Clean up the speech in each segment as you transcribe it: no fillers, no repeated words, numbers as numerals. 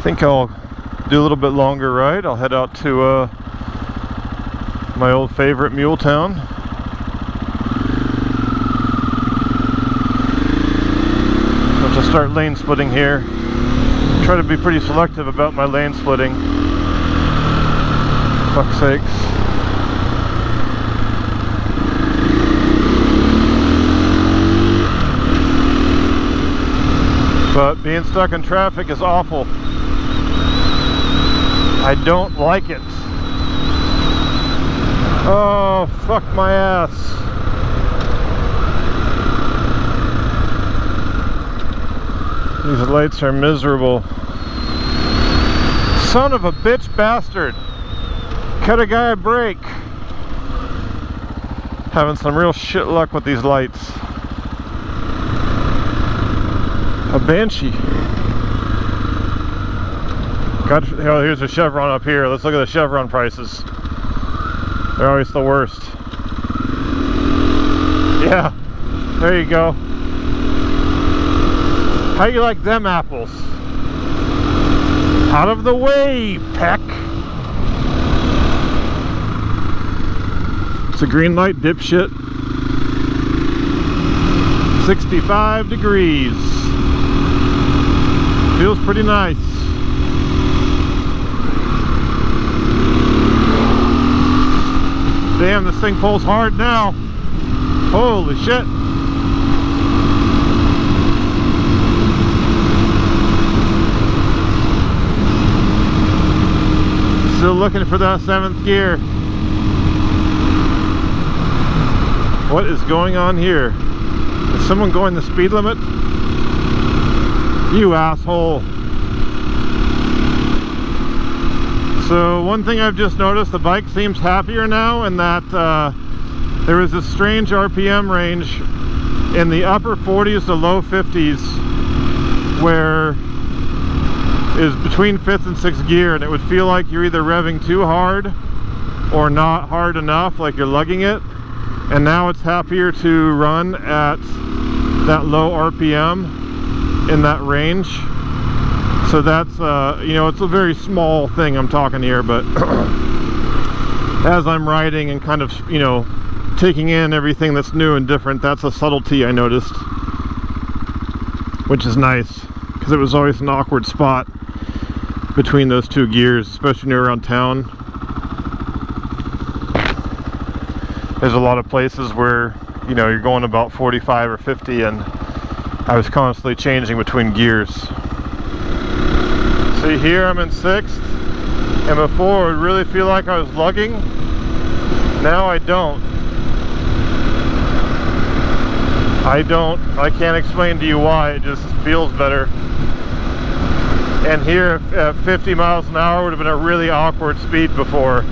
I think I'll do a little bit longer ride. I'll head out to my old favorite, Muletown. So to start lane splitting here, try to be pretty selective about my lane splitting. Fuck's sakes. But being stuck in traffic is awful. I don't like it. Oh, fuck my ass. These lights are miserable. Son of a bitch bastard. Cut a guy a break. Having some real shit luck with these lights. A Banshee. God, oh, here's a Chevron up here. Let's look at the Chevron prices. They're always the worst. Yeah, there you go. How you like them apples? Out of the way, Peck. It's a green light, dipshit. 65 degrees. Feels pretty nice. Damn, this thing pulls hard now. Holy shit. Still looking for that 7th gear. What is going on here? Is someone going the speed limit? You asshole. So one thing I've just noticed, the bike seems happier now, and that there is this strange RPM range in the upper 40s to low 50s where is between 5th and 6th gear, and it would feel like you're either revving too hard or not hard enough, like you're lugging it. And now it's happier to run at that low RPM in that range. So that's you know, it's a very small thing I'm talking here, but as I'm riding and kind of, you know, taking in everything that's new and different, that's a subtlety I noticed, which is nice, because it was always an awkward spot between those two gears, especially near around town. There's a lot of places where, you know, you're going about 45 or 50, and I was constantly changing between gears. See, here I'm in 6th, and before it would really feel like I was lugging. Now I don't. I can't explain to you why, it just feels better. And here at 50 miles an hour would have been a really awkward speed before.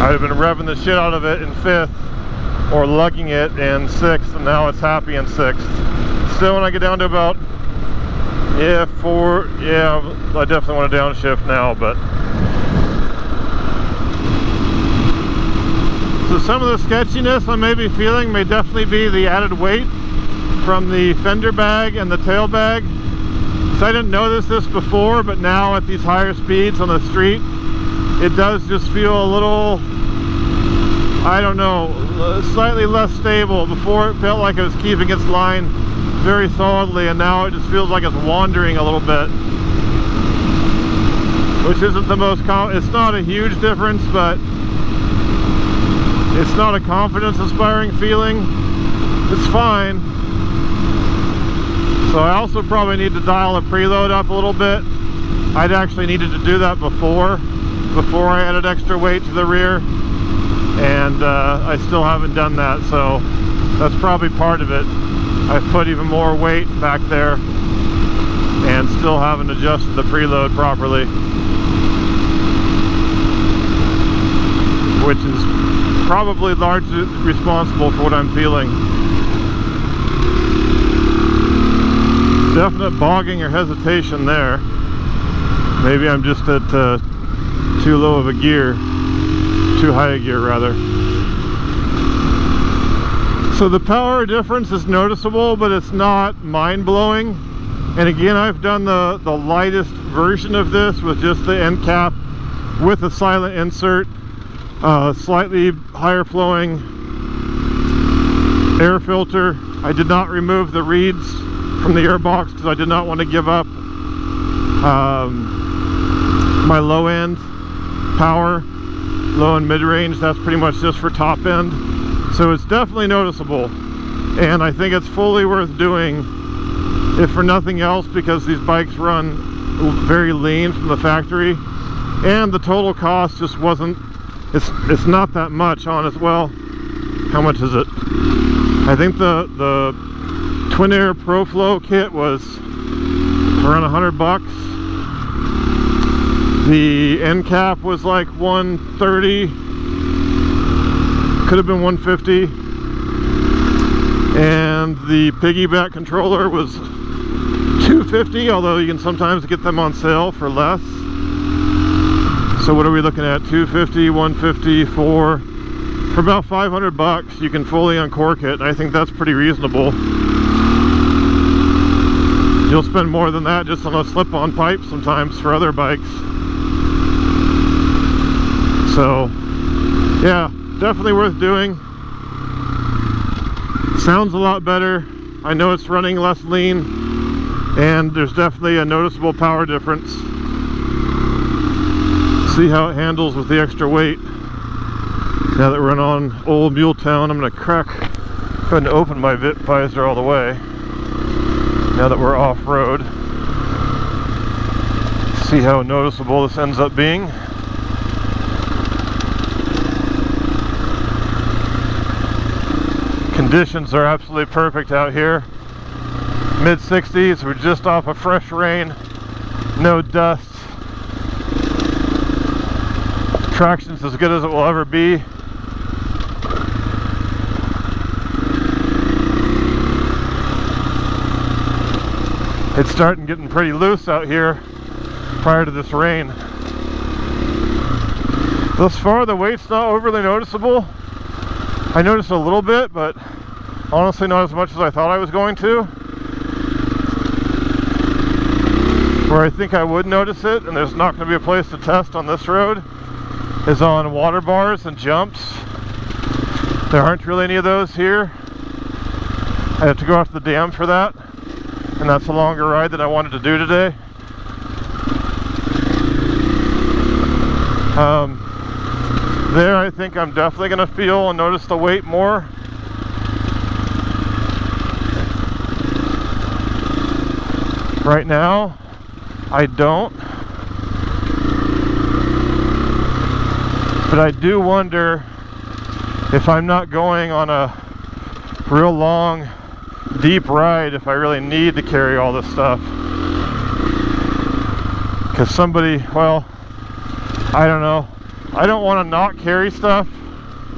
I'd have been revving the shit out of it in 5th or lugging it in 6th, and now it's happy in 6th. Still, when I get down to about, yeah, 4, yeah, I definitely want to downshift now, but. So some of the sketchiness I may be feeling may definitely be the added weight from the fender bag and the tail bag. So I didn't notice this before, but now at these higher speeds on the street, it does just feel a little, I don't know, slightly less stable. Before it felt like it was keeping its line very solidly, and now it just feels like it's wandering a little bit, which isn't the most it's not a huge difference, but it's not a confidence inspiring feeling. It's fine. So I also probably need to dial the preload up a little bit. I'd actually needed to do that before I added extra weight to the rear, and I still haven't done that, so that's probably part of it. I've put even more weight back there and still haven't adjusted the preload properly, which is probably largely responsible for what I'm feeling. Definite bogging or hesitation there. Maybe I'm just at too low of a gear, too high a gear rather. So the power difference is noticeable, but it's not mind-blowing. And again, I've done the lightest version of this with just the end cap with a silent insert, slightly higher flowing air filter. I did not remove the reeds from the air box because I did not want to give up my low end power, low and mid range. That's pretty much just for top end. So it's definitely noticeable, and I think it's fully worth doing, if for nothing else, because these bikes run very lean from the factory, and the total cost just wasn't, it's not that much on as well. How much is it? I think the Twin Air Pro Flow kit was around $100. The end cap was like $130, could have been $150, and the piggyback controller was $250, although you can sometimes get them on sale for less. So what are we looking at? $250, $150, for about $500 you can fully uncork it. I think that's pretty reasonable. You'll spend more than that just on a slip-on pipe sometimes for other bikes. So yeah, definitely worth doing. Sounds a lot better. I know it's running less lean, and there's definitely a noticeable power difference. See how it handles with the extra weight. Now that we're on Old Mule Town, I'm going to go ahead and open my visor all the way. Now that we're off-road, see how noticeable this ends up being. Conditions are absolutely perfect out here. Mid-60s, we're just off a fresh rain, no dust. Traction's as good as it will ever be. It's starting getting pretty loose out here prior to this rain. Thus far, the weight's not overly noticeable. I noticed a little bit, but honestly not as much as I thought I was going to. Where I think I would notice it, and there's not going to be a place to test on this road, is on water bars and jumps. There aren't really any of those here. I have to go out to the dam for that, and that's a longer ride than I wanted to do today. There, I think I'm definitely going to feel and notice the weight more. Right now, I don't. But I do wonder if I'm not going on a real long, deep ride, if I really need to carry all this stuff. Because somebody, well, I don't know. I don't want to not carry stuff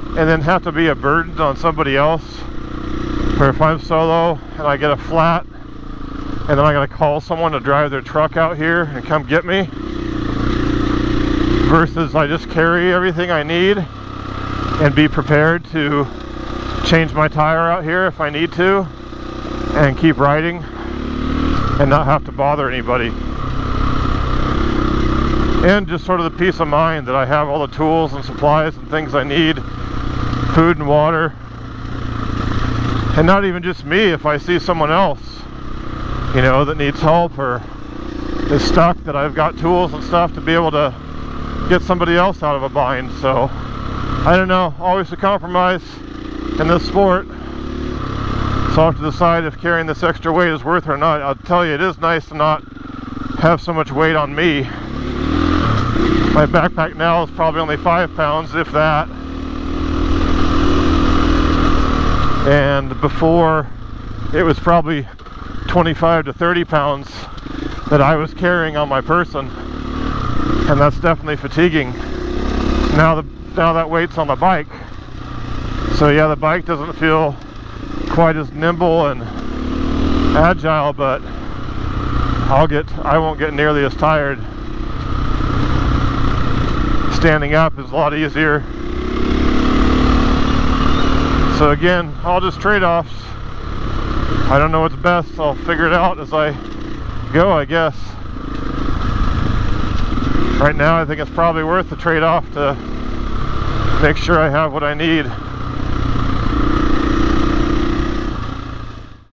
and then have to be a burden on somebody else. Or if I'm solo and I get a flat and then I gotta call someone to drive their truck out here and come get me, versus I just carry everything I need and be prepared to change my tire out here if I need to and keep riding and not have to bother anybody. And just sort of the peace of mind that I have all the tools and supplies and things I need, food and water. And not even just me, if I see someone else, you know, that needs help or is stuck, that I've got tools and stuff to be able to get somebody else out of a bind. So I don't know, always a compromise in this sport. So I'll have to decide if carrying this extra weight is worth it or not. I'll tell you, it is nice to not have so much weight on me. My backpack now is probably only 5 pounds, if that. And before, it was probably 25 to 30 pounds that I was carrying on my person. And that's definitely fatiguing. Now that weight's on the bike. So yeah, the bike doesn't feel quite as nimble and agile, but I won't get nearly as tired. Standing up is a lot easier. So again, all just trade-offs. I don't know what's best. I'll figure it out as I go, I guess. Right now I think it's probably worth the trade-off to make sure I have what I need.